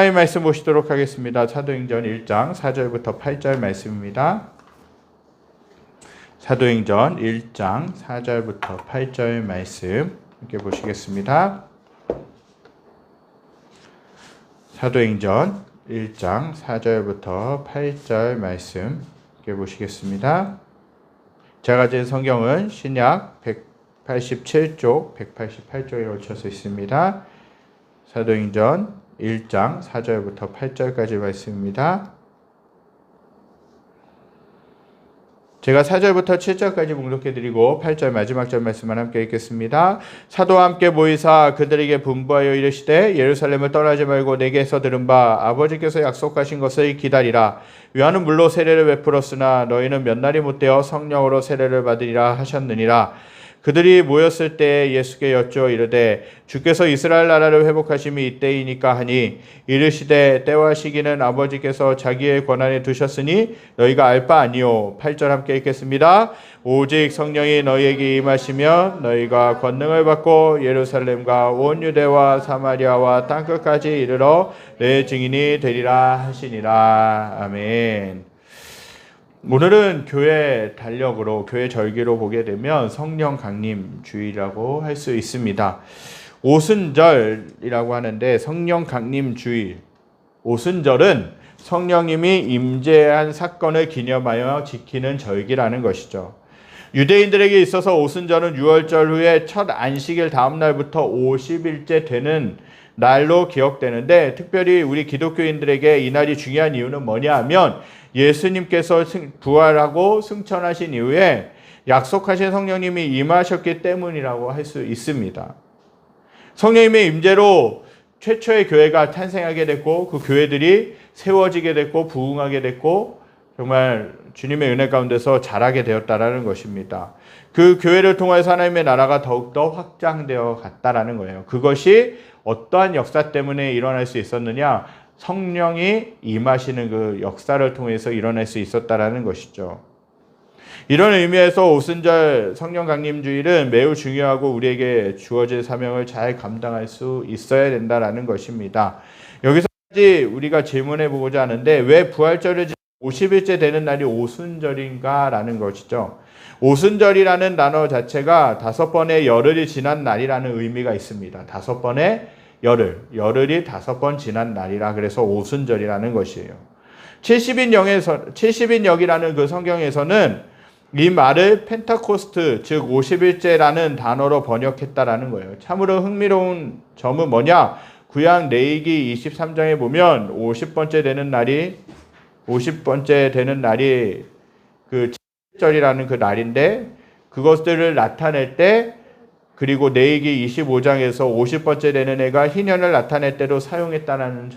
하나님 말씀 보시도록 하겠습니다. 사도행전 1장 4절부터 8절 말씀입니다. 사도행전 1장 4절부터 8절 말씀 함께 보시겠습니다. 사도행전 1장 4절부터 8절 말씀 함께 보시겠습니다. 제가 가진 성경은 신약 187쪽, 188쪽에 걸쳐서 있습니다. 사도행전 1장 4절부터 8절까지 말씀입니다. 제가 4절부터 7절까지 봉독해드리고 8절 마지막 절 말씀만 함께 읽겠습니다. 사도와 함께 모이사 그들에게 분부하여 이르시되 예루살렘을 떠나지 말고 내게서 들은 바 아버지께서 약속하신 것을 기다리라. 요한은 물로 세례를 베풀었으나 너희는 몇 날이 못되어 성령으로 세례를 받으리라 하셨느니라. 그들이 모였을 때 예수께 여쭈어 이르되 주께서 이스라엘 나라를 회복하심이 이때이니까 하니 이르시되 때와 시기는 아버지께서 자기의 권한에 두셨으니 너희가 알 바 아니요. 8절 함께 읽겠습니다. 오직 성령이 너희에게 임하시면 너희가 권능을 받고 예루살렘과 온 유대와 사마리아와 땅끝까지 이르러 내 증인이 되리라 하시니라. 아멘. 오늘은 교회 달력으로, 교회 절기로 보게 되면 성령 강림 주일이라고 할 수 있습니다. 오순절이라고 하는데 성령 강림 주일, 오순절은 성령님이 임재한 사건을 기념하여 지키는 절기라는 것이죠. 유대인들에게 있어서 오순절은 유월절 후에 첫 안식일 다음 날부터 50일째 되는 날로 기억되는데, 특별히 우리 기독교인들에게 이 날이 중요한 이유는 뭐냐 하면 예수님께서 부활하고 승천하신 이후에 약속하신 성령님이 임하셨기 때문이라고 할 수 있습니다. 성령님의 임재로 최초의 교회가 탄생하게 됐고 그 교회들이 세워지게 됐고 부흥하게 됐고 정말 주님의 은혜 가운데서 자라게 되었다라는 것입니다. 그 교회를 통해서 하나님의 나라가 더욱더 확장되어 갔다라는 거예요. 그것이 어떠한 역사 때문에 일어날 수 있었느냐? 성령이 임하시는 그 역사를 통해서 일어날 수 있었다라는 것이죠. 이런 의미에서 오순절 성령 강림 주일은 매우 중요하고 우리에게 주어질 사명을 잘 감당할 수 있어야 된다라는 것입니다. 여기서까지 우리가 질문해 보고자 하는데 왜 부활절을 50일째 되는 날이 오순절인가라는 것이죠. 오순절이라는 단어 자체가 5번의 열흘이 지난 날이라는 의미가 있습니다. 5번의 열흘이 5번 지난 날이라 그래서 오순절이라는 것이에요. 70인역이라는 그 성경에서는 이 말을 펜타코스트, 즉 50일째라는 단어로 번역했다라는 거예요. 참으로 흥미로운 점은 뭐냐? 구약 레위기 23장에 보면 50번째 되는 날이 그 7절이라는 그 날인데, 그것들을 나타낼 때, 그리고 레위기 25장에서 50번째 되는 해가 희년을 나타낼 때로 사용했다는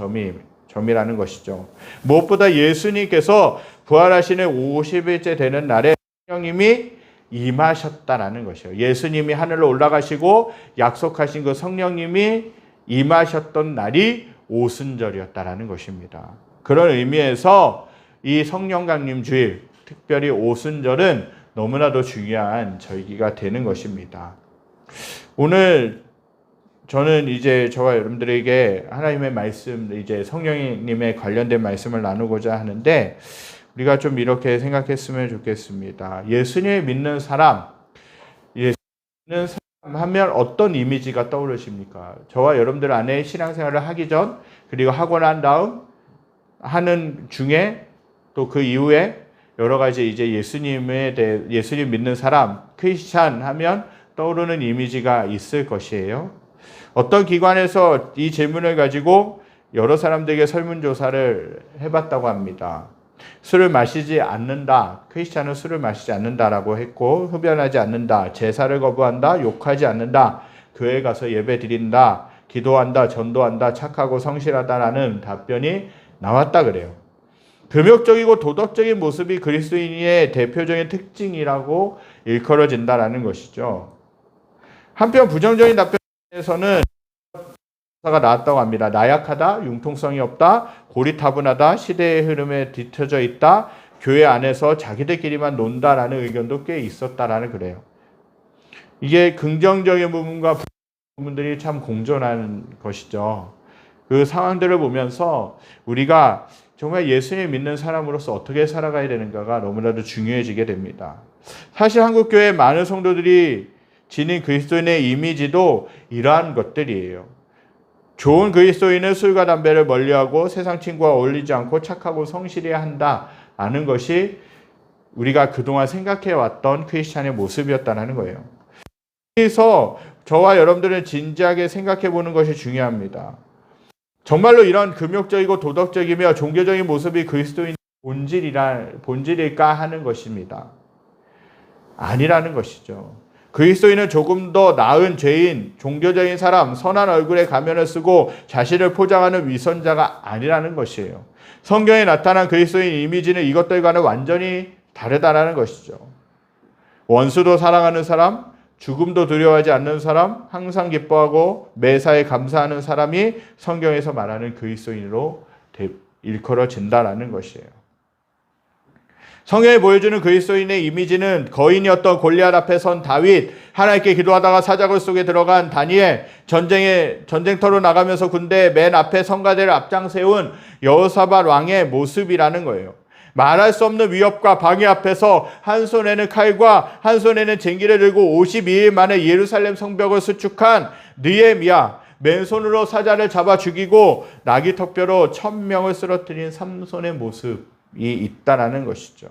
점이라는 것이죠. 무엇보다 예수님께서 부활하시는 50일째 되는 날에 성령님이 임하셨다라는 것이에요. 예수님이 하늘로 올라가시고 약속하신 그 성령님이 임하셨던 날이 오순절이었다라는 것입니다. 그런 의미에서 이 성령 강림 주일, 특별히 오순절은 너무나도 중요한 절기가 되는 것입니다. 오늘 저는 이제 저와 여러분들에게 하나님의 말씀, 이제 성령님의 관련된 말씀을 나누고자 하는데, 우리가 좀 이렇게 생각했으면 좋겠습니다. 예수님을 믿는 사람 하면 어떤 이미지가 떠오르십니까? 저와 여러분들 안에 신앙생활을 하기 전, 그리고 하고 난 다음, 하는 중에, 또 그 이후에 여러 가지 이제 예수님 믿는 사람, 크리스찬 하면 떠오르는 이미지가 있을 것이에요. 어떤 기관에서 이 질문을 가지고 여러 사람들에게 설문조사를 해봤다고 합니다. 술을 마시지 않는다, 크리스찬은 술을 마시지 않는다라고 했고, 흡연하지 않는다, 제사를 거부한다, 욕하지 않는다, 교회 가서 예배 드린다, 기도한다, 전도한다, 착하고 성실하다라는 답변이 나왔다 그래요. 금욕적이고 도덕적인 모습이 그리스도인의 대표적인 특징이라고 일컬어진다라는 것이죠. 한편 부정적인 답변에서는 가 나왔다고 합니다. 나약하다, 융통성이 없다, 고리타분하다, 시대의 흐름에 뒤처져 있다, 교회 안에서 자기들끼리만 논다라는 의견도 꽤 있었다라는 그래요. 이게 긍정적인 부분과 부분들이 참 공존하는 것이죠. 그 상황들을 보면서 우리가 정말 예수님 믿는 사람으로서 어떻게 살아가야 되는가가 너무나도 중요해지게 됩니다. 사실 한국교회 많은 성도들이 지닌 그리스도인의 이미지도 이러한 것들이에요. 좋은 그리스도인은 술과 담배를 멀리하고 세상 친구와 어울리지 않고 착하고 성실해야 한다라는 것이 우리가 그동안 생각해왔던 크리스찬의 모습이었다는 거예요. 그래서 저와 여러분들은 진지하게 생각해 보는 것이 중요합니다. 정말로 이런 금욕적이고 도덕적이며 종교적인 모습이 그리스도인의 본질일까 하는 것입니다. 아니라는 것이죠. 그리스도인은 조금 더 나은 죄인, 종교적인 사람, 선한 얼굴에 가면을 쓰고 자신을 포장하는 위선자가 아니라는 것이에요. 성경에 나타난 그리스도인 이미지는 이것들과는 완전히 다르다는 것이죠. 원수도 사랑하는 사람, 죽음도 두려워하지 않는 사람, 항상 기뻐하고 매사에 감사하는 사람이 성경에서 말하는 그리스도인으로 일컬어진다라는 것이에요. 성경이 보여주는 그리스도인의 이미지는 거인이었던 골리앗 앞에 선 다윗, 하나님께 기도하다가 사자굴 속에 들어간 다니엘, 전쟁터로 나가면서 군대 맨 앞에 성가대를 앞장 세운 여호사밧 왕의 모습이라는 거예요. 말할 수 없는 위협과 방해 앞에서 한 손에는 칼과 한 손에는 쟁기를 들고 52일 만에 예루살렘 성벽을 수축한 느헤미야, 맨손으로 사자를 잡아 죽이고 나귀 턱뼈로 1000명을 쓰러뜨린 삼손의 모습이 있다는 것이죠.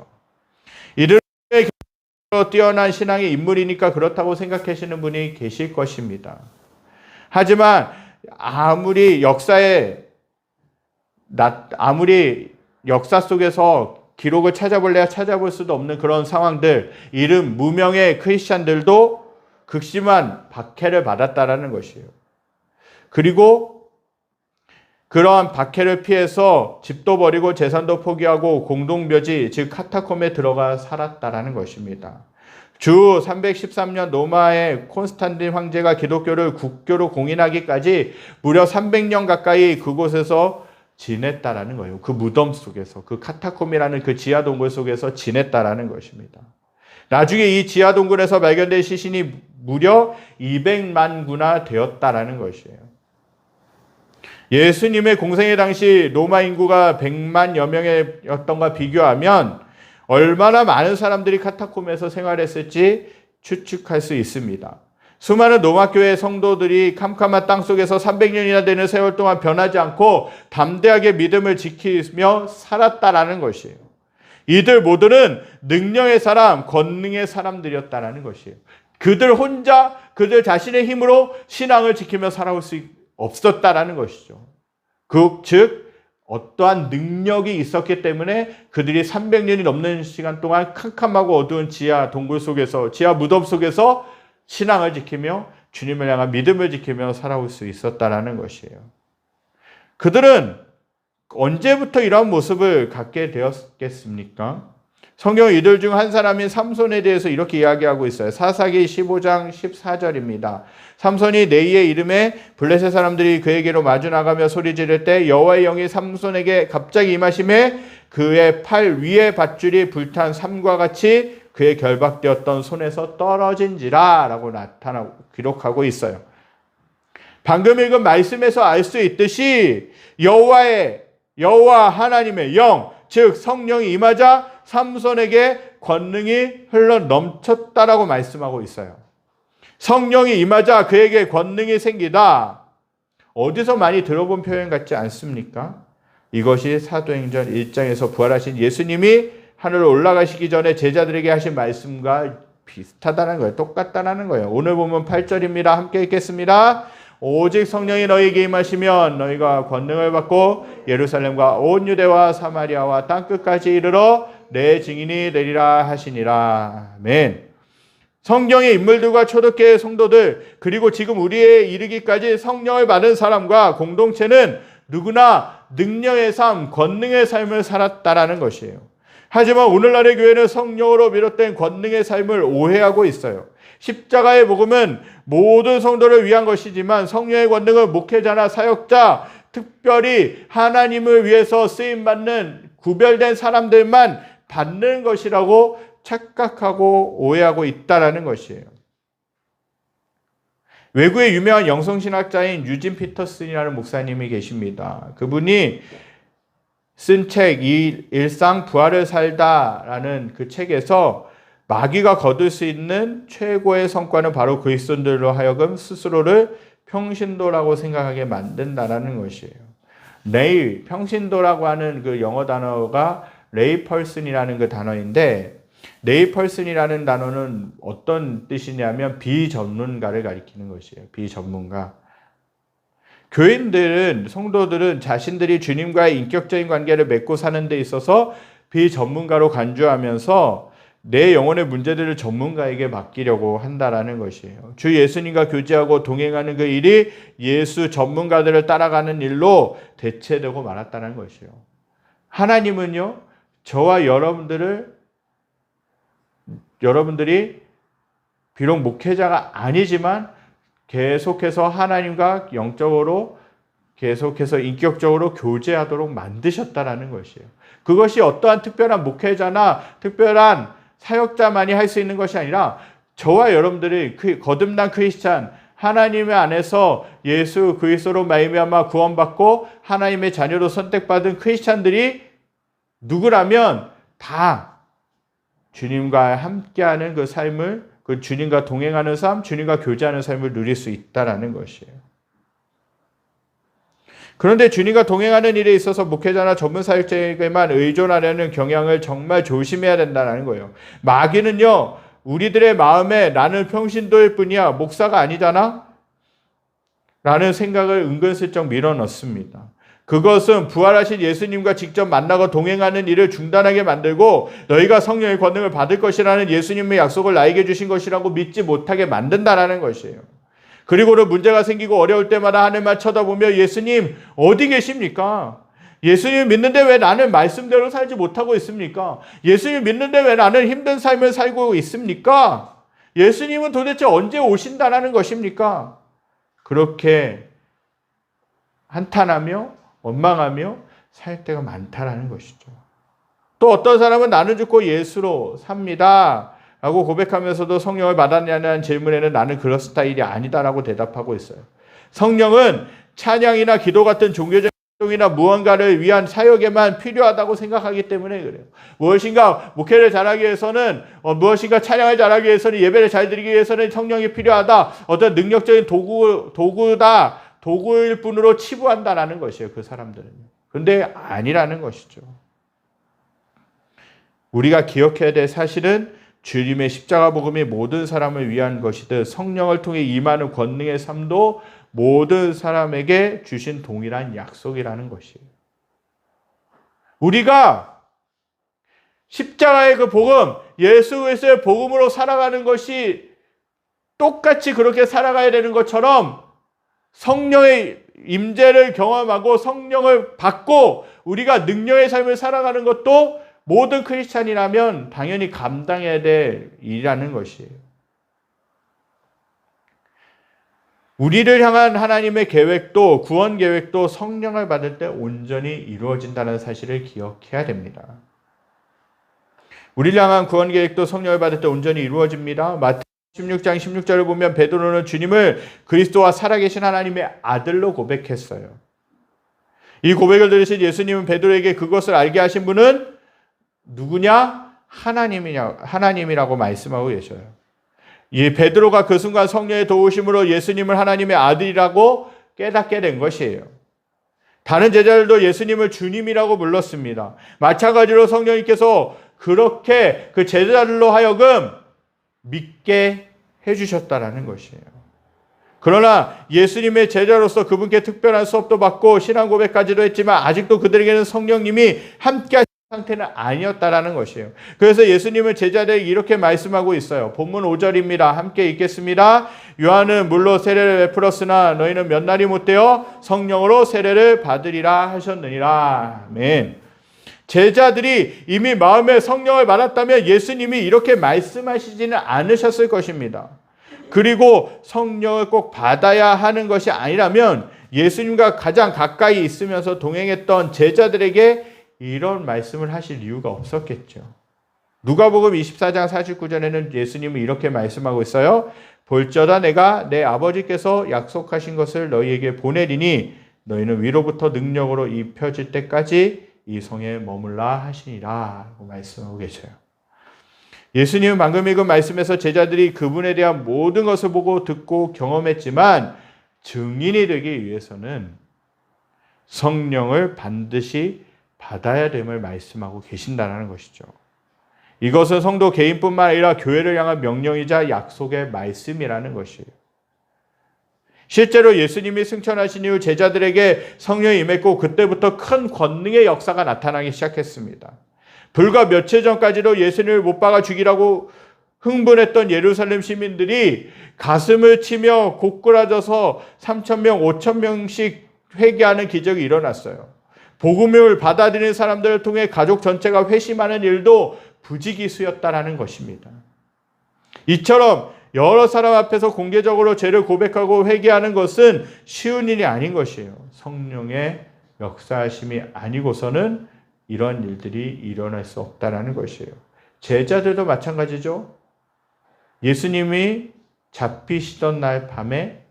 이들은 뛰어난 신앙의 인물이니까 그렇다고 생각하시는 분이 계실 것입니다. 하지만 아무리 역사 속에서 기록을 찾아볼래야 찾아볼 수도 없는 그런 상황들, 이름 무명의 크리스찬들도 극심한 박해를 받았다라는 것이에요. 그리고 그러한 박해를 피해서 집도 버리고 재산도 포기하고 공동묘지, 즉 카타콤에 들어가 살았다라는 것입니다. 주 313년 로마의 콘스탄틴 황제가 기독교를 국교로 공인하기까지 무려 300년 가까이 그곳에서 지냈다라는 거예요. 그 무덤 속에서, 그 카타콤이라는 그 지하 동굴 속에서 지냈다라는 것입니다. 나중에 이 지하 동굴에서 발견된 시신이 무려 200만 구나 되었다라는 것이에요. 예수님의 공생애 당시 로마 인구가 100만여 명이었던 것과 비교하면 얼마나 많은 사람들이 카타콤에서 생활했을지 추측할 수 있습니다. 수많은 로마교회 성도들이 캄캄한 땅속에서 300년이나 되는 세월 동안 변하지 않고 담대하게 믿음을 지키며 살았다라는 것이에요. 이들 모두는 능력의 사람, 권능의 사람들이었다라는 것이에요. 그들 혼자 그들 자신의 힘으로 신앙을 지키며 살아올 수 없었다라는 것이죠. 즉 어떠한 능력이 있었기 때문에 그들이 300년이 넘는 시간 동안 캄캄하고 어두운 지하 동굴 속에서, 지하 무덤 속에서 신앙을 지키며 주님을 향한 믿음을 지키며 살아올 수 있었다라는 것이에요. 그들은 언제부터 이런 모습을 갖게 되었겠습니까? 성경은 이들 중 한 사람인 삼손에 대해서 이렇게 이야기하고 있어요. 사사기 15장 14절입니다. 삼손이 네이의 이름에 블레셋 사람들이 그에게로 마주 나가며 소리 지를 때 여호와의 영이 삼손에게 갑자기 임하심에 그의 팔 위에 밧줄이 불탄 삼과 같이 그의 결박되었던 손에서 떨어진지라 라고 기록하고 있어요. 방금 읽은 말씀에서 알 수 있듯이 여호와 하나님의 영, 즉 성령이 임하자 삼손에게 권능이 흘러 넘쳤다라고 말씀하고 있어요. 성령이 임하자 그에게 권능이 생기다. 어디서 많이 들어본 표현 같지 않습니까? 이것이 사도행전 1장에서 부활하신 예수님이 하늘로 올라가시기 전에 제자들에게 하신 말씀과 비슷하다는 거예요. 똑같다는 거예요. 오늘 보면 8절입니다. 함께 읽겠습니다. 오직 성령이 너희에게 임하시면 너희가 권능을 받고 예루살렘과 온 유대와 사마리아와 땅끝까지 이르러 내 증인이 되리라 하시니라. 아멘. 성경의 인물들과 초대교회 성도들, 그리고 지금 우리에 이르기까지 성령을 받은 사람과 공동체는 누구나 능력의 삶, 권능의 삶을 살았다라는 것이에요. 하지만 오늘날의 교회는 성령으로 비롯된 권능의 삶을 오해하고 있어요. 십자가의 복음은 모든 성도를 위한 것이지만 성령의 권능은 목회자나 사역자, 특별히 하나님을 위해서 쓰임받는 구별된 사람들만 받는 것이라고 착각하고 오해하고 있다라는 것이에요. 외국의 유명한 영성신학자인 유진 피터슨이라는 목사님이 계십니다. 그분이 쓴 책 일상 부활을 살다라는 그 책에서 마귀가 거둘 수 있는 최고의 성과는 바로 그리스도인들로 하여금 스스로를 평신도라고 생각하게 만든다라는 것이에요. 평신도라고 하는 그 영어 단어가 레이 펄슨이라는 그 단어인데, 레이 펄슨이라는 단어는 어떤 뜻이냐면 비전문가를 가리키는 것이에요. 비전문가. 교인들은, 성도들은 자신들이 주님과의 인격적인 관계를 맺고 사는 데 있어서 비전문가로 간주하면서 내 영혼의 문제들을 전문가에게 맡기려고 한다라는 것이에요. 주 예수님과 교제하고 동행하는 그 일이 예수 전문가들을 따라가는 일로 대체되고 말았다는 것이에요. 하나님은요, 저와 여러분들이 비록 목회자가 아니지만 계속해서 하나님과 영적으로 계속해서 인격적으로 교제하도록 만드셨다라는 것이에요. 그것이 어떠한 특별한 목회자나 특별한 사역자만이 할 수 있는 것이 아니라 저와 여러분들이 거듭난 크리스찬, 하나님의 안에서 예수 그리스도로 말미암아 구원받고 하나님의 자녀로 선택받은 크리스찬들이 누구라면 다 주님과 함께하는 그 삶을, 그 주님과 동행하는 삶, 주님과 교제하는 삶을 누릴 수 있다라는 것이에요. 그런데 주님과 동행하는 일에 있어서 목회자나 전문 사역자에게만 의존하려는 경향을 정말 조심해야 된다는 거예요. 마귀는요, 우리들의 마음에 나는 평신도일 뿐이야, 목사가 아니잖아? 라는 생각을 은근슬쩍 밀어넣습니다. 그것은 부활하신 예수님과 직접 만나고 동행하는 일을 중단하게 만들고 너희가 성령의 권능을 받을 것이라는 예수님의 약속을 나에게 주신 것이라고 믿지 못하게 만든다라는 것이에요. 그리고는 문제가 생기고 어려울 때마다 하늘만 쳐다보며 예수님 어디 계십니까? 예수님 믿는데 왜 나는 말씀대로 살지 못하고 있습니까? 예수님 믿는데 왜 나는 힘든 삶을 살고 있습니까? 예수님은 도대체 언제 오신다라는 것입니까? 그렇게 한탄하며 원망하며 살 때가 많다라는 것이죠. 또 어떤 사람은 나는 죽고 예수로 삽니다 라고 고백하면서도 성령을 받았냐는 질문에는 나는 그런 스타일이 아니다라고 대답하고 있어요. 성령은 찬양이나 기도 같은 종교적 활동이나 무언가를 위한 사역에만 필요하다고 생각하기 때문에 그래요. 무엇인가 목회를 잘하기 위해서는, 무엇인가 찬양을 잘하기 위해서는, 예배를 잘 드리기 위해서는 성령이 필요하다. 어떤 능력적인 도구일 뿐으로 치부한다라는 것이에요. 그 사람들은. 그런데 아니라는 것이죠. 우리가 기억해야 될 사실은 주님의 십자가 복음이 모든 사람을 위한 것이듯 성령을 통해 임하는 권능의 삶도 모든 사람에게 주신 동일한 약속이라는 것이에요. 우리가 십자가의 그 복음, 예수 그리스도의 복음으로 살아가는 것이 똑같이 그렇게 살아가야 되는 것처럼 성령의 임재를 경험하고 성령을 받고 우리가 능력의 삶을 살아가는 것도 모든 크리스찬이라면 당연히 감당해야 될 일이라는 것이에요. 우리를 향한 하나님의 계획도, 구원 계획도 성령을 받을 때 온전히 이루어진다는 사실을 기억해야 됩니다. 우리를 향한 구원 계획도 성령을 받을 때 온전히 이루어집니다. 마태복음 16장 16절을 보면 베드로는 주님을 그리스도와 살아계신 하나님의 아들로 고백했어요. 이 고백을 들으신 예수님은 베드로에게 그것을 알게 하신 분은 누구냐? 하나님이라고 말씀하고 계셔요. 이 베드로가 그 순간 성령의 도우심으로 예수님을 하나님의 아들이라고 깨닫게 된 것이에요. 다른 제자들도 예수님을 주님이라고 불렀습니다. 마찬가지로 성령님께서 그렇게 그 제자들로 하여금 믿게 해주셨다라는 것이에요. 그러나 예수님의 제자로서 그분께 특별한 수업도 받고 신앙 고백까지도 했지만 아직도 그들에게는 성령님이 함께 하신 상태는 아니었다라는 것이에요. 그래서 예수님은 제자들에게 이렇게 말씀하고 있어요. 본문 5절입니다. 함께 읽겠습니다. 요한은 물로 세례를 베풀었으나 너희는 몇 날이 못되어 성령으로 세례를 받으리라 하셨느니라. 아멘. 제자들이 이미 마음에 성령을 받았다면 예수님이 이렇게 말씀하시지는 않으셨을 것입니다. 그리고 성령을 꼭 받아야 하는 것이 아니라면 예수님과 가장 가까이 있으면서 동행했던 제자들에게 이런 말씀을 하실 이유가 없었겠죠. 누가복음 24장 49절에는 예수님은 이렇게 말씀하고 있어요. 볼지어다 내가 내 아버지께서 약속하신 것을 너희에게 보내리니 너희는 위로부터 능력으로 입혀질 때까지 이 성에 머물라 하시니라 라고 말씀하고 계셔요. 예수님은 방금 읽은 말씀에서 제자들이 그분에 대한 모든 것을 보고 듣고 경험했지만 증인이 되기 위해서는 성령을 반드시 받아야 됨을 말씀하고 계신다는 것이죠. 이것은 성도 개인뿐만 아니라 교회를 향한 명령이자 약속의 말씀이라는 것이에요. 실제로 예수님이 승천하신 이후 제자들에게 성령이 임했고 그때부터 큰 권능의 역사가 나타나기 시작했습니다. 불과 며칠 전까지도 예수님을 못 박아 죽이라고 흥분했던 예루살렘 시민들이 가슴을 치며 고꾸라져서 3,000명, 5,000명씩 회개하는 기적이 일어났어요. 복음을 받아들이는 사람들을 통해 가족 전체가 회심하는 일도 부지기수였다라는 것입니다. 이처럼 여러 사람 앞에서 공개적으로 죄를 고백하고 회개하는 것은 쉬운 일이 아닌 것이에요. 성령의 역사하심이 아니고서는 이런 일들이 일어날 수 없다라는 것이에요. 제자들도 마찬가지죠. 예수님이 잡히시던 날 밤에,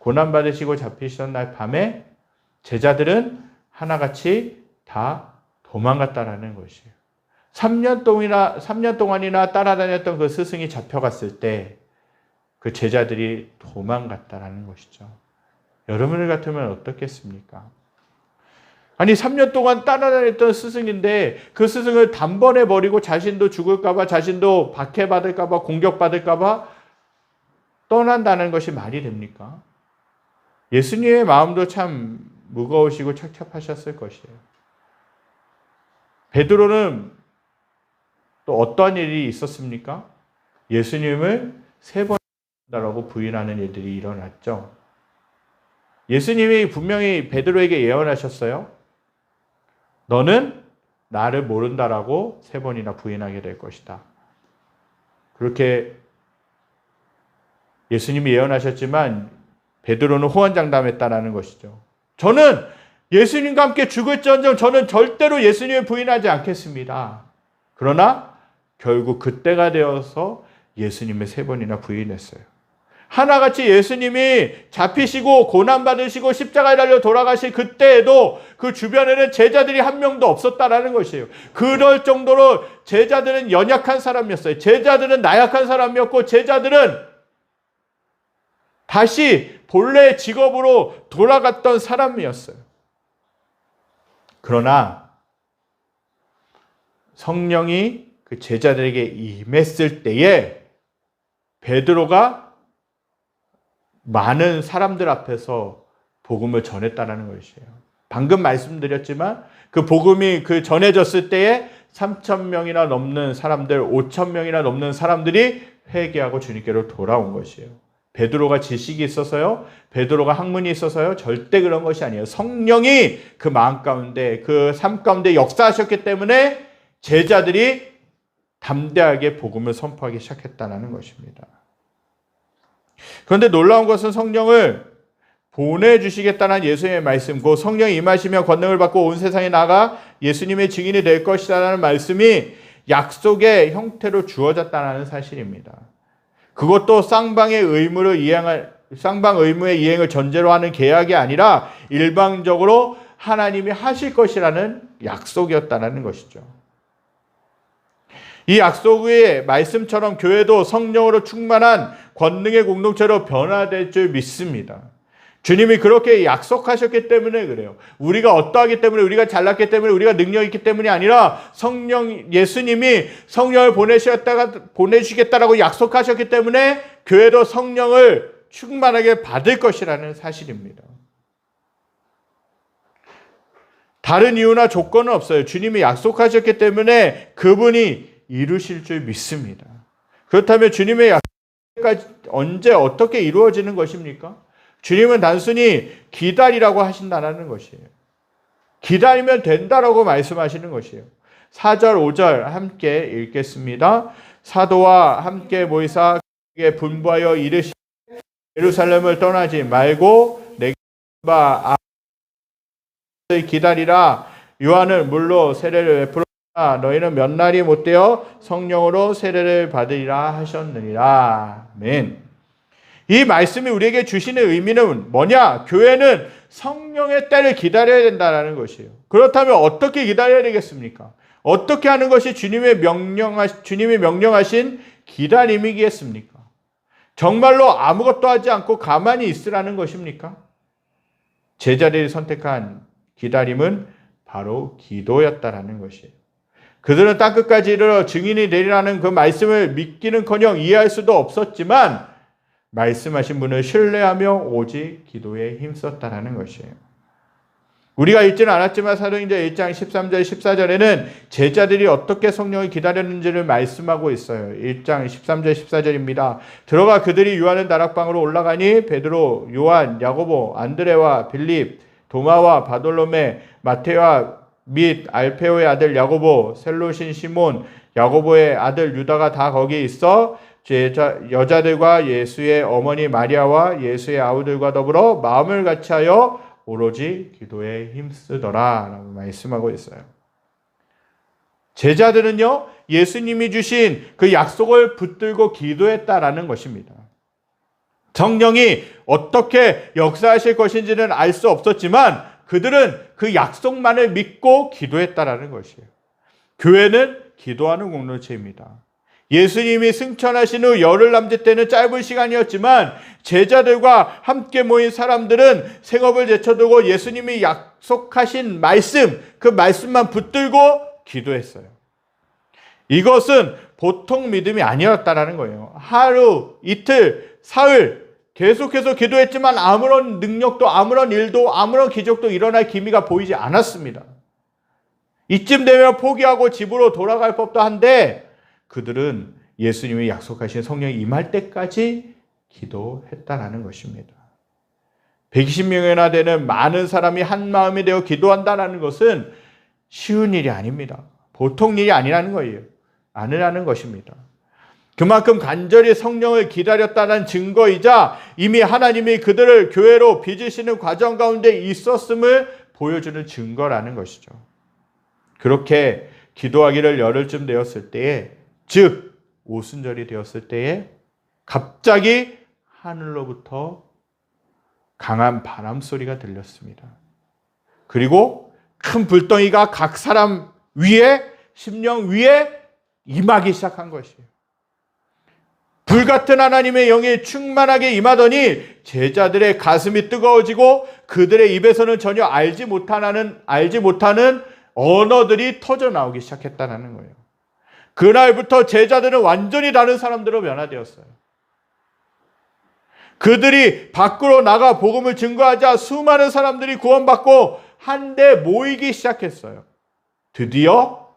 고난받으시고 잡히시던 날 밤에 제자들은 하나같이 다 도망갔다라는 것이에요. 3년 동안이나 따라다녔던 그 스승이 잡혀갔을 때 그 제자들이 도망갔다라는 것이죠. 여러분들 같으면 어떻겠습니까? 아니 3년 동안 따라다녔던 스승인데 그 스승을 단번에 버리고 자신도 죽을까봐, 자신도 박해받을까봐, 공격받을까봐 떠난다는 것이 말이 됩니까? 예수님의 마음도 참 무거우시고 착잡하셨을 것이에요. 베드로는 또 어떠한 일이 있었습니까? 예수님을 3번 라고 부인하는 일들이 일어났죠. 예수님이 분명히 베드로에게 예언하셨어요. 너는 나를 모른다라고 3번이나 부인하게 될 것이다. 그렇게 예수님이 예언하셨지만 베드로는 호언장담했다라는 것이죠. 저는 예수님과 함께 죽을지언정 저는 절대로 예수님을 부인하지 않겠습니다. 그러나 결국 그때가 되어서 예수님을 3번이나 부인했어요. 하나같이 예수님이 잡히시고 고난받으시고 십자가에 달려 돌아가실 그때에도 그 주변에는 제자들이 한 명도 없었다라는 것이에요. 그럴 정도로 제자들은 연약한 사람이었어요. 제자들은 나약한 사람이었고 제자들은 다시 본래의 직업으로 돌아갔던 사람이었어요. 그러나 성령이 그 제자들에게 임했을 때에 베드로가 많은 사람들 앞에서 복음을 전했다는 것이에요. 방금 말씀드렸지만 그 복음이 그 전해졌을 때에 3,000명이나 넘는 사람들, 5,000명이나 넘는 사람들이 회개하고 주님께로 돌아온 것이에요. 베드로가 지식이 있어서요, 베드로가 학문이 있어서요, 절대 그런 것이 아니에요. 성령이 그 마음 가운데, 그 삶 가운데 역사하셨기 때문에 제자들이 담대하게 복음을 선포하기 시작했다는 것입니다. 그런데 놀라운 것은 성령을 보내주시겠다는 예수님의 말씀, 그 성령이 임하시면 권능을 받고 온 세상에 나가 예수님의 증인이 될 것이라는 말씀이 약속의 형태로 주어졌다는 사실입니다. 그것도 쌍방의 의무의 이행을 전제로 하는 계약이 아니라 일방적으로 하나님이 하실 것이라는 약속이었다는 것이죠. 이 약속의 말씀처럼 교회도 성령으로 충만한 권능의 공동체로 변화될 줄 믿습니다. 주님이 그렇게 약속하셨기 때문에 그래요. 우리가 어떠하기 때문에, 우리가 잘났기 때문에, 우리가 능력이 있기 때문이 아니라 예수님이 성령을 보내주시겠다라고 약속하셨기 때문에 교회도 성령을 충만하게 받을 것이라는 사실입니다. 다른 이유나 조건은 없어요. 주님이 약속하셨기 때문에 그분이 이루실 줄 믿습니다. 그렇다면 주님의 약속까지 언제 어떻게 이루어지는 것입니까? 주님은 단순히 기다리라고 하신다는 것이에요. 기다리면 된다라고 말씀하시는 것이에요. 4절, 5절 함께 읽겠습니다. 사도와 함께 모이사 그에게 분부하여 이르시되 예루살렘을 떠나지 말고 내게 기다리라. 요한은 물로 세례를 베풀어 너희는 몇 날이 못되어 성령으로 세례를 받으리라 하셨느니라. 아멘. 이 말씀이 우리에게 주시는 의미는 뭐냐? 교회는 성령의 때를 기다려야 된다는 것이에요. 그렇다면 어떻게 기다려야 되겠습니까? 어떻게 하는 것이 주님이 명령하신 기다림이겠습니까? 정말로 아무것도 하지 않고 가만히 있으라는 것입니까? 제자들이 선택한 기다림은 바로 기도였다라는 것이에요. 그들은 땅끝까지 이르러 증인이 되리라는 그 말씀을 믿기는커녕 이해할 수도 없었지만 말씀하신 분을 신뢰하며 오직 기도에 힘썼다라는 것이에요. 우리가 읽지는 않았지만 사도행전 1장 13절 14절에는 제자들이 어떻게 성령을 기다렸는지를 말씀하고 있어요. 1장 13절 14절입니다. 들어가 그들이 유하는 다락방으로 올라가니 베드로, 요한, 야고보, 안드레와 빌립, 도마와 바돌로메, 마테와 및 알페오의 아들 야고보, 셀로신 시몬, 야고보의 아들 유다가 다 거기에 있어 여자들과 예수의 어머니 마리아와 예수의 아우들과 더불어 마음을 같이하여 오로지 기도에 힘쓰더라 라고 말씀하고 있어요. 제자들은요, 예수님이 주신 그 약속을 붙들고 기도했다라는 것입니다. 성령이 어떻게 역사하실 것인지는 알 수 없었지만 그들은 그 약속만을 믿고 기도했다라는 것이에요. 교회는 기도하는 공동체입니다. 예수님이 승천하신 후 열흘 남짓 때는 짧은 시간이었지만 제자들과 함께 모인 사람들은 생업을 제쳐두고 예수님이 약속하신 말씀, 그 말씀만 붙들고 기도했어요. 이것은 보통 믿음이 아니었다라는 거예요. 하루, 이틀, 사흘 계속해서 기도했지만 아무런 능력도 아무런 일도 아무런 기적도 일어날 기미가 보이지 않았습니다. 이쯤 되면 포기하고 집으로 돌아갈 법도 한데 그들은 예수님이 약속하신 성령이 임할 때까지 기도했다라는 것입니다. 120명이나 되는 많은 사람이 한 마음이 되어 기도한다는 것은 쉬운 일이 아닙니다. 보통 일이 아니라는 거예요. 아니라는 것입니다. 그만큼 간절히 성령을 기다렸다는 증거이자 이미 하나님이 그들을 교회로 빚으시는 과정 가운데 있었음을 보여주는 증거라는 것이죠. 그렇게 기도하기를 열흘쯤 되었을 때에, 즉 오순절이 되었을 때에 갑자기 하늘로부터 강한 바람 소리가 들렸습니다. 그리고 큰 불덩이가 각 사람 위에, 심령 위에 임하기 시작한 것이에요. 불같은 하나님의 영이 충만하게 임하더니 제자들의 가슴이 뜨거워지고 그들의 입에서는 전혀 알지 못하는 언어들이 터져 나오기 시작했다는 거예요. 그날부터 제자들은 완전히 다른 사람들로 변화되었어요. 그들이 밖으로 나가 복음을 증거하자 수많은 사람들이 구원받고 한데 모이기 시작했어요. 드디어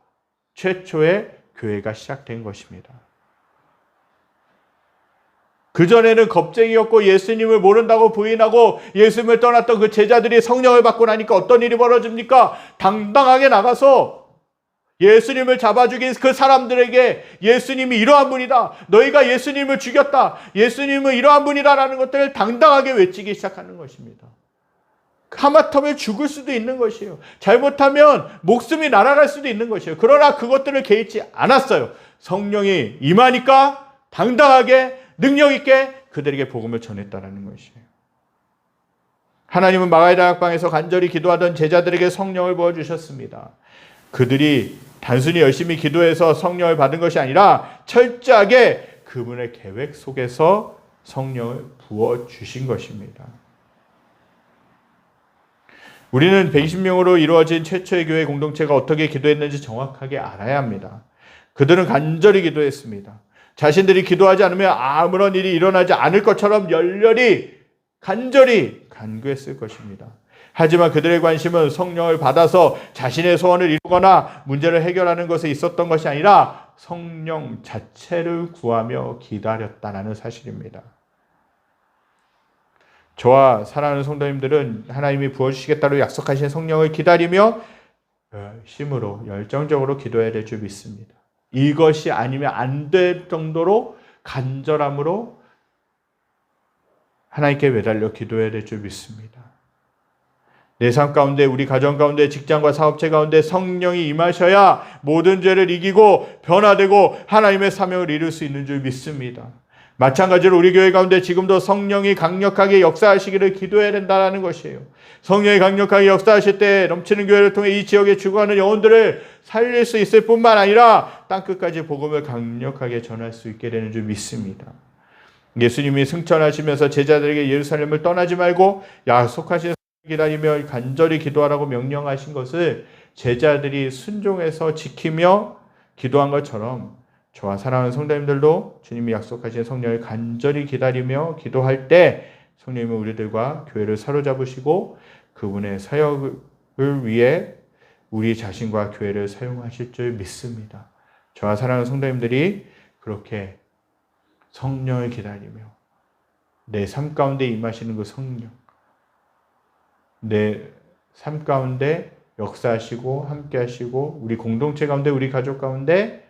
최초의 교회가 시작된 것입니다. 그전에는 겁쟁이였고 예수님을 모른다고 부인하고 예수님을 떠났던 그 제자들이 성령을 받고 나니까 어떤 일이 벌어집니까? 당당하게 나가서 예수님을 잡아 죽인 그 사람들에게 예수님이 이러한 분이다. 너희가 예수님을 죽였다. 예수님은 이러한 분이다라는 것들을 당당하게 외치기 시작하는 것입니다. 하마터면 죽을 수도 있는 것이에요. 잘못하면 목숨이 날아갈 수도 있는 것이에요. 그러나 그것들을 개의치 않았어요. 성령이 임하니까 당당하게 능력 있게 그들에게 복음을 전했다는 것이에요. 하나님은 마가의 다락방에서 간절히 기도하던 제자들에게 성령을 부어주셨습니다. 그들이 단순히 열심히 기도해서 성령을 받은 것이 아니라 철저하게 그분의 계획 속에서 성령을 부어주신 것입니다. 우리는 120명으로 이루어진 최초의 교회 공동체가 어떻게 기도했는지 정확하게 알아야 합니다. 그들은 간절히 기도했습니다. 자신들이 기도하지 않으면 아무런 일이 일어나지 않을 것처럼 열렬히 간절히 간구했을 것입니다. 하지만 그들의 관심은 성령을 받아서 자신의 소원을 이루거나 문제를 해결하는 것에 있었던 것이 아니라 성령 자체를 구하며 기다렸다는 사실입니다. 저와 사랑하는 성도님들은 하나님이 부어주시겠다고 약속하신 성령을 기다리며 열심으로 열정적으로 기도해야 될 줄 믿습니다. 이것이 아니면 안 될 정도로 간절함으로 하나님께 매달려 기도해야 될 줄 믿습니다. 내 삶 가운데, 우리 가정 가운데, 직장과 사업체 가운데 성령이 임하셔야 모든 죄를 이기고 변화되고 하나님의 사명을 이룰 수 있는 줄 믿습니다. 마찬가지로 우리 교회 가운데 지금도 성령이 강력하게 역사하시기를 기도해야 된다는 것이에요. 성령이 강력하게 역사하실 때 넘치는 교회를 통해 이 지역에 죽어가는 영혼들을 살릴 수 있을 뿐만 아니라 땅끝까지 복음을 강력하게 전할 수 있게 되는 줄 믿습니다. 예수님이 승천하시면서 제자들에게 예루살렘을 떠나지 말고 약속하신 기다리며 간절히 기도하라고 명령하신 것을 제자들이 순종해서 지키며 기도한 것처럼 저와 사랑하는 성도님들도 주님이 약속하신 성령을 간절히 기다리며 기도할 때 성령님은 우리들과 교회를 사로잡으시고 그분의 사역을 위해 우리 자신과 교회를 사용하실 줄 믿습니다. 저와 사랑하는 성도님들이 그렇게 성령을 기다리며 내 삶 가운데 임하시는 그 성령, 내 삶 가운데 역사하시고 함께 하시고 우리 공동체 가운데, 우리 가족 가운데,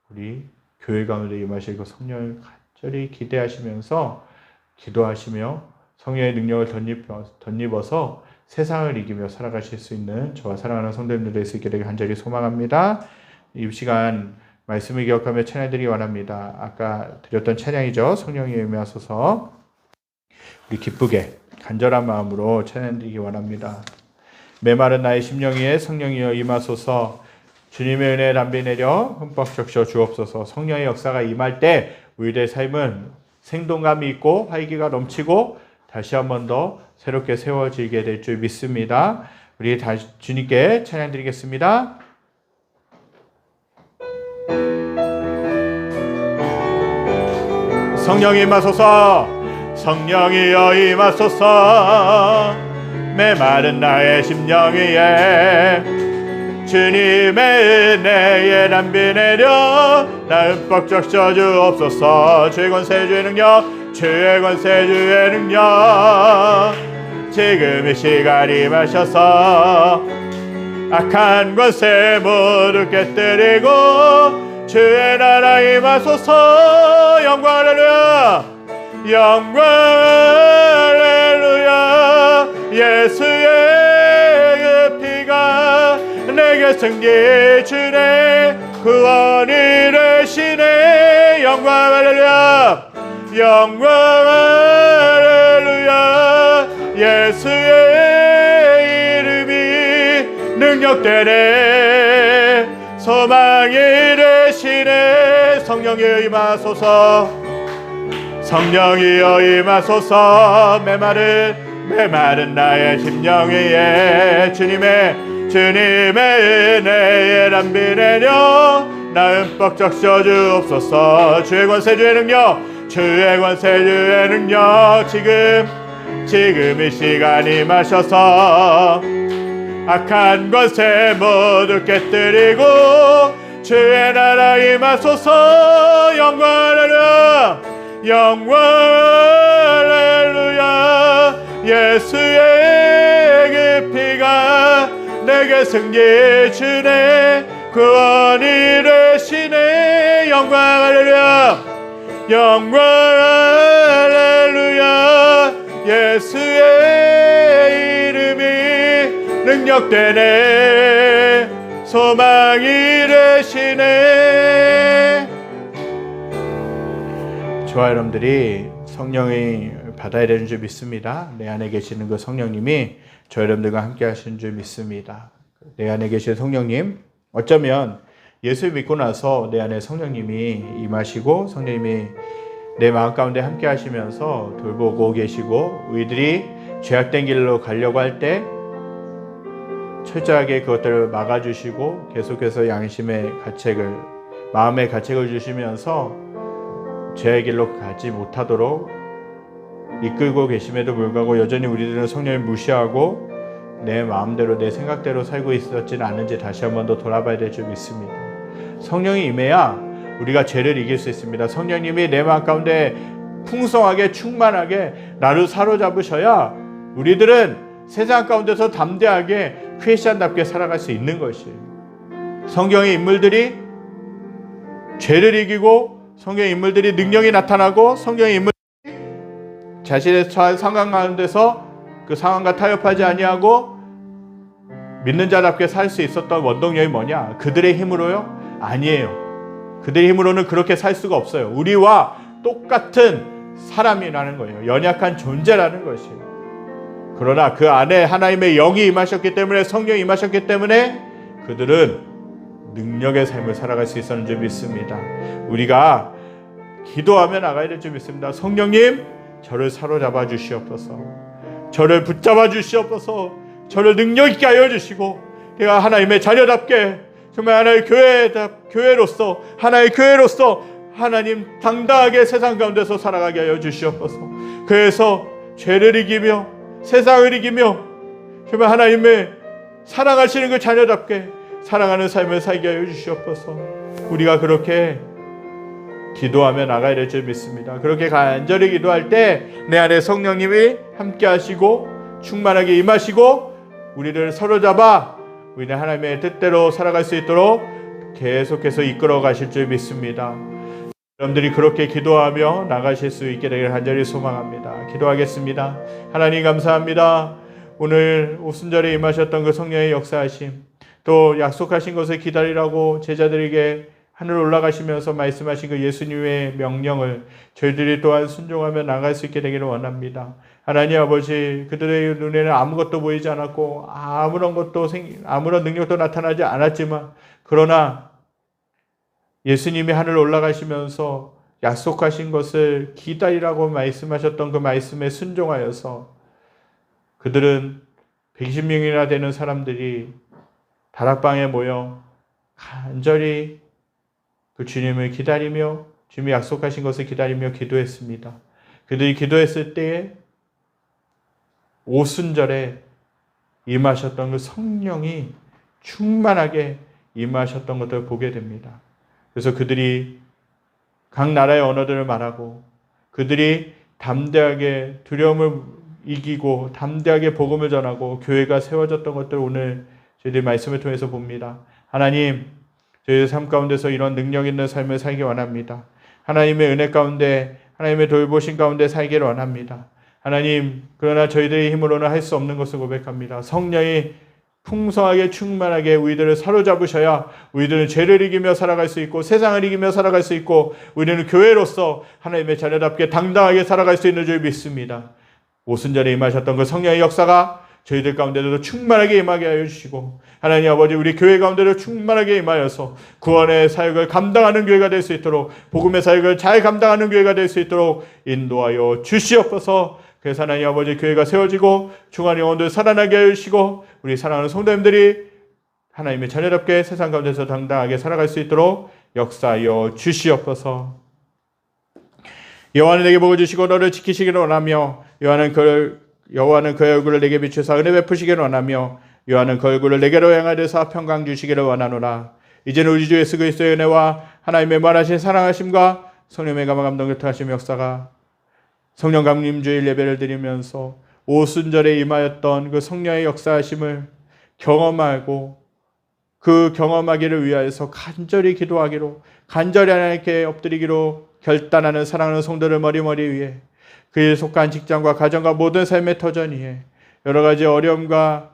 우리 교회 가운데 임하실 그 성령을 간절히 기대하시면서 기도하시며 성령의 능력을 덧입어서 세상을 이기며 살아가실 수 있는 저와 사랑하는 성도님들 될 수 있게 되길 간절히 소망합니다. 이 시간 말씀을 기억하며 찬양드리기 원합니다. 아까 드렸던 찬양이죠. 성령이 임하소서. 우리 기쁘게 간절한 마음으로 찬양드리기 원합니다. 메마른 나의 심령 위에 성령이여 임하소서. 주님의 은혜에 담비 내려 흠뻑 적셔 주옵소서. 성령의 역사가 임할 때 우리들의 삶은 생동감이 있고 활기가 넘치고 다시 한 번 더 새롭게 세워지게 될 줄 믿습니다. 우리 다시 주님께 찬양드리겠습니다. 성령이 임하소서. 성령이여 임하소서. 메마른 나의 심령 위에 주님의 은혜에 담비 내려 나 흠뻑 적셔 주옵소서. 주의 권세 주의 능력, 주의 권세 주의 능력, 지금 이 시간 임하셔서 악한 권세 모두 깨뜨리고 주의 나라 임하소서. 영광 할렐루야, 영광 할렐루야. 예수의 그 피가 내게 승리 주네, 구원이 되시네. 영광 할렐루야, 영광 할렐루야. 예수의 이름이 능력되네, 소망이 되시네. 성령이여 임하소서. 성령이여 임하소서. 메마른 나의 심령 위에 주님의 은혜에 담비 내려 나 흠뻑 적셔 주옵소서. 주의 권세 주의 능력, 주의 권세 주의 능력, 지금 이 시간 임하셔서 악한 권세 모두 깨뜨리고 주의 나라 임하소서. 영광 할렐루야, 영광 할렐루야. 예수의 그 피가 내게 승리 주네, 구원이 되시네. 영광 할렐루야, 영광 할렐루야. 예수의 이름이 능력되네, 소망이 되시네. 저와 여러분들이 성령이 받아야 되는 줄 믿습니다. 내 안에 계시는 그 성령님이 저 여러분들과 함께 하시는 줄 믿습니다. 내 안에 계신 성령님, 어쩌면 예수 믿고 나서 내 안에 성령님이 임하시고 성령님이 내 마음 가운데 함께 하시면서 돌보고 계시고 우리들이 죄악된 길로 가려고 할 때 철저하게 그것들을 막아주시고 계속해서 양심의 가책을, 마음의 가책을 주시면서 죄의 길로 가지 못하도록 이끌고 계심에도 불구하고 여전히 우리들은 성령을 무시하고 내 마음대로 내 생각대로 살고 있었지는 않은지 다시 한 번 더 돌아봐야 될 줄 믿습니다. 성령이 임해야 우리가 죄를 이길 수 있습니다. 성령님이 내 마음 가운데 풍성하게 충만하게 나를 사로잡으셔야 우리들은 세상 가운데서 담대하게 크리스찬답게 살아갈 수 있는 것이에요. 성경의 인물들이 죄를 이기고 성경의 인물들이 능력이 나타나고 성경의 인물들이 자신의 처한 상황 가운데서 그 상황과 타협하지 아니하고 믿는 자답게 살 수 있었던 원동력이 뭐냐? 그들의 힘으로요? 아니에요. 그들의 힘으로는 그렇게 살 수가 없어요. 우리와 똑같은 사람이라는 거예요. 연약한 존재라는 것이에요. 그러나 그 안에 하나님의 영이 임하셨기 때문에, 성령이 임하셨기 때문에 그들은 능력의 삶을 살아갈 수 있었는 줄 믿습니다. 우리가 기도하며 나가야 될 줄 믿습니다. 성령님, 저를 사로잡아 주시옵소서. 저를 붙잡아 주시옵소서. 저를 능력 있게 하여 주시고, 내가 하나님의 자녀답게, 정말 하나의 교회로서, 하나의 교회로서 하나님 당당하게 세상 가운데서 살아가게 하여 주시옵소서. 그래서 죄를 이기며 세상을 이기며 정말 하나님의 사랑하시는 그 자녀답게 사랑하는 삶을 살게 하여 주시옵소서. 우리가 그렇게 기도하며 나가야 될 줄 믿습니다. 그렇게 간절히 기도할 때 내 안에 성령님이 함께 하시고 충만하게 임하시고 우리를 사로잡아 우리는 하나님의 뜻대로 살아갈 수 있도록 계속해서 이끌어 가실 줄 믿습니다. 여러분들이 그렇게 기도하며 나가실 수 있게 되기를 간절히 소망합니다. 기도하겠습니다. 하나님 감사합니다. 오늘 오순절에 임하셨던 그 성령의 역사하심, 또 약속하신 것을 기다리라고 제자들에게 하늘 올라가시면서 말씀하신 그 예수님의 명령을 저희들이 또한 순종하며 나갈 수 있게 되기를 원합니다. 하나님 아버지, 그들의 눈에는 아무것도 보이지 않았고 아무런 능력도 나타나지 않았지만, 그러나 예수님이 하늘 올라가시면서 약속하신 것을 기다리라고 말씀하셨던 그 말씀에 순종하여서 그들은 120명이나 되는 사람들이 다락방에 모여 간절히 그 주님을 기다리며 주님이 약속하신 것을 기다리며 기도했습니다. 그들이 기도했을 때에 오순절에 임하셨던 그 성령이 충만하게 임하셨던 것을 보게 됩니다. 그래서 그들이 각 나라의 언어들을 말하고 그들이 담대하게 두려움을 이기고 담대하게 복음을 전하고 교회가 세워졌던 것들 오늘 저희들 말씀을 통해서 봅니다. 하나님, 저희의 삶 가운데서 이런 능력 있는 삶을 살기 원합니다. 하나님의 은혜 가운데, 하나님의 돌보심 가운데 살기를 원합니다. 하나님, 그러나 저희들의 힘으로는 할 수 없는 것을 고백합니다. 성령이 풍성하게 충만하게 우리들을 사로잡으셔야 우리들은 죄를 이기며 살아갈 수 있고 세상을 이기며 살아갈 수 있고 우리는 교회로서 하나님의 자녀답게 당당하게 살아갈 수 있는 줄 믿습니다. 오순절에 임하셨던 그 성령의 역사가 저희들 가운데도 충만하게 임하게 하여 주시고, 하나님 아버지, 우리 교회 가운데도 충만하게 임하여서 구원의 사역을 감당하는 교회가 될 수 있도록, 복음의 사역을 잘 감당하는 교회가 될 수 있도록 인도하여 주시옵소서. 그래서 하나님 아버지, 교회가 세워지고 중한 영혼들 살아나게 하여 주시고 우리 사랑하는 성도님들이 하나님의 자녀답게 세상 가운데서 당당하게 살아갈 수 있도록 역사하여 주시옵소서. 여호와는 내게 복을 주시고 너를 지키시기를 원하며 여호와는 그의 얼굴을 내게 비추사 은혜 베푸시기를 원하며 여호와는 그 얼굴을 내게로 향하여서 평강 주시기를 원하노라. 이제는 우리 주 예수 그리스도의 은혜와 하나님의 무한하신 사랑하심과 성령의 감화 교통하심 역사가 성령 강림주일 예배를 드리면서 오순절에 임하였던 그 성령의 역사하심을 경험하고 그 경험하기를 위하여서 간절히 기도하기로, 간절히 하나님께 엎드리기로 결단하는 사랑하는 성도들 머리머리 위에, 그에 속한 직장과 가정과 모든 삶의 터전 위에 여러 가지 어려움과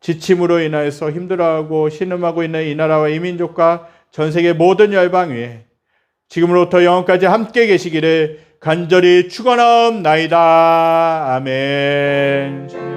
지침으로 인하여서 힘들어하고 신음하고 있는 이 나라와 이 민족과 전 세계 모든 열방 위에 지금으로부터 영원까지 함께 계시기를 간절히 축원하옵나이다. 아멘.